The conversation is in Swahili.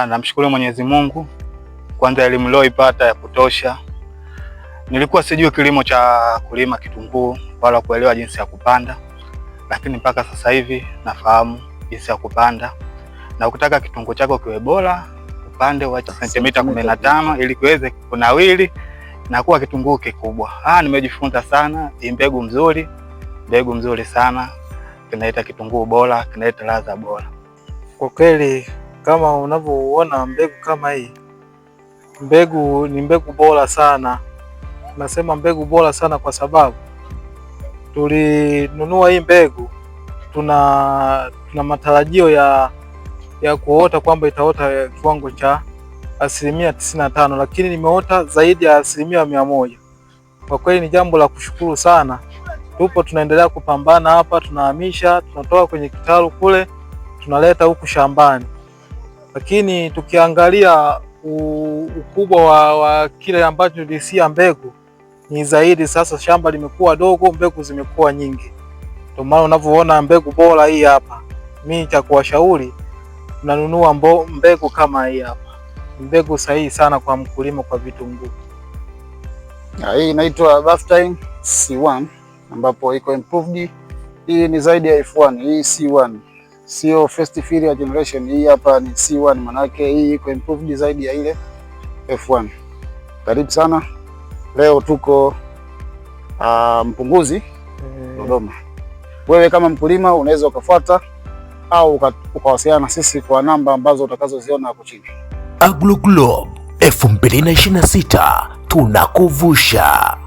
Namshukuru Mwenyezi Mungu kwanza elimu niliyoipata ya kutosha. Nilikuwa sijui kilimo cha kulima kitunguu wala kuelewa jinsi ya kupanda, lakini mpaka sasa hivi nafahamu jinsi ya kupanda. Na ukitaka kitunguu chako kiwe bora, upande wa sentimita 15 ili kiweze kunawili na kuwa kitunguu kikubwa. Nimejifunza sana, mbegu mzuri sana, kinaleta kitunguu bora, kinaleta ladha bora. Kwa kweli kama unavyoona mbegu kama hii, mbegu ni mbegu bora sana. Nasema mbegu bora sana kwa sababu tulinunua hii mbegu, tuna matarajio ya kuota kwamba itaota kiwango cha 95%, lakini nimeota zaidi ya 100%. Kwa kweli ni jambo la kushukuru sana. Tupo tunaendelea kupambana hapa, tunahamisha, tunatoa kwenye kitalu kule tunaleta huku shambani, lakini tukiangalia ukubwa wa kile ambacho tulisia mbegu ni zaidi. Sasa shamba limekuwa dogo, mbegu zimekuwa nyingi, ndio maana unavyoona mbegu bora hii hapa. Mimi cha kuwashauri, tunanunua mbegu kama hii hapa, mbegu sahihi sana kwa mkulima kwa vitunguu. Hii inaitwa Baftain C1 ambapo iko improved. Hii ni zaidi ya F1, hii C1 sio first filial generation. Hii hapa ni C1, manake hii iko improved zaidi ya ile F1. Karibu sana. Leo tuko Mpunguzi, Dodoma. Wewe kama mkulima unaweza ukafuata au ukawasiliana na sisi kwa namba ambazo utakazoziona hapo chini. AgroGlobe 2026 tunakuvusha.